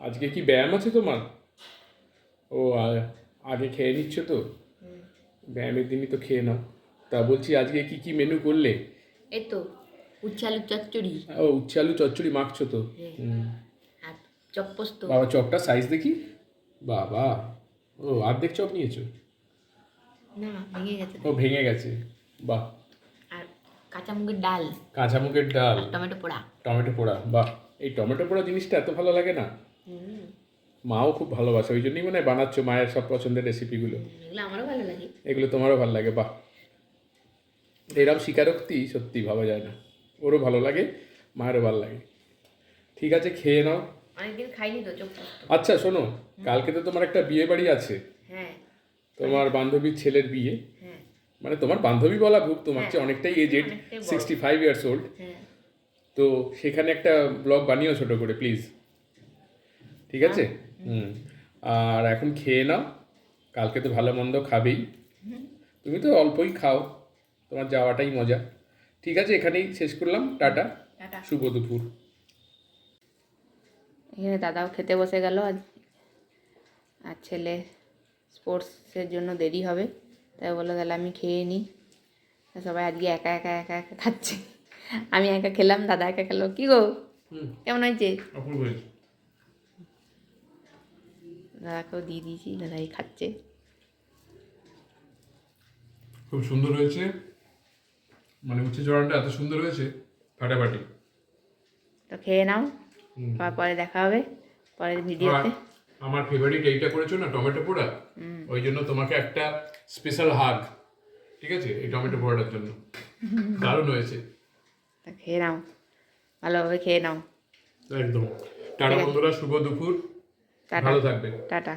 আজকে কি ব্যায়াম আছে তোমার? ও আগে খেয়ে নিচ্ছ তো? ব্যায়ামের দিনই তো খেয়ে নাও। তা বলছি আজকে কি কি মেনু করলে? এই তো উচ্ছে আলু চচ্চড়ি। ও উচ্ছে আলু চচ্চড়ি মাখছো তো? হুম। আর চপ পোস্ত। বাবা চপটা সাইজ দেখি। বাবা, ও অর্ধেক চপ নিয়েছো? না ভেঙে গেছে ও ভেঙে গেছে। বাহ। আর কাঁচা মুগের ডাল কাঁচা মুগের ডাল, আর টমেটো পোড়া। টমেটো পোড়া। বাহ, এই টমেটো পোড়া জিনিসটা এত ভালো লাগে না? মাও খুব ভালোবাসে, ওই জন্যই মনে হয় বানাচ্ছ মায়ের সব পছন্দের রেসিপিগুলো। এগুলো আমারও ভালো লাগে। এগুলো তোমারও ভালো লাগে? বাহ, এরম স্বীকারোক্তি সত্যি ভাবা যায় না। ওরও ভালো লাগে, মায়েরও ভালো লাগে। ঠিক আছে, খেয়ে নাও। অনেকদিন খাইনি তো চপ পোস্ত। আচ্ছা শোনো, কালকে তো তোমার একটা বিয়ে বাড়ি আছে। হ্যাঁ তোমার বান্ধবীর ছেলের বিয়ে। হ্যাঁ মানে তোমার বান্ধবী বলা ভুল, তোমার চেয়ে অনেকটাই এজেড, অনেকটাই বড়। 65 ইয়ার্স ওল্ড। হ্যাঁ তো সেখানে একটা ব্লগ বানিও ছোট করে প্লিজ, ঠিক আছে? আর এখন খেয়ে নাও, কালকে তো ভালো মন্দ খাবেই। তুমি তো অল্পই খাও, তোমার যাওয়াটাই মজা। ঠিক আছে, এখানেই শেষ করলাম। Tata, tata. শুভ দুপুর। এখানে দাদাও খেতে বসে গেল আজ। আর ছেলে স্পোর্টসের জন্য দেরি হবে, তাই বললো তাহলে আমি খেয়ে নিই। সবাই আজকে একা একা একা একা খাচ্ছে। আমি একা খেলাম, দাদা একা খেলো। কি গো কেমন হয়েছে? অপূর্ব হয়েছে। দাদাকেও দিয়ে দিয়েছি, দাদাই খাচ্ছে। খুব সুন্দর হয়েছে, মানে উচ্ছে জড়ানটা এত সুন্দর হয়েছে, ফাটাফাটি। তো খেয়ে নাও, আবার পরে দেখা হবে পরের ভিডিওতে। আমার ফেভারিট এইটা করেছো না, টমেটো পোড়া, ওই জন্য তোমাকে একটা স্পেশাল হাগ। ঠিক আছে, এই টমেটো পোড়াটার জন্য দারুণ হয়েছে। তা খেয়ে নাও, ভালোভাবে খেয়ে নাও। একদম। টাটা বন্ধুরা, শুভ দুপুর, ভালো থাকবে। টাটা।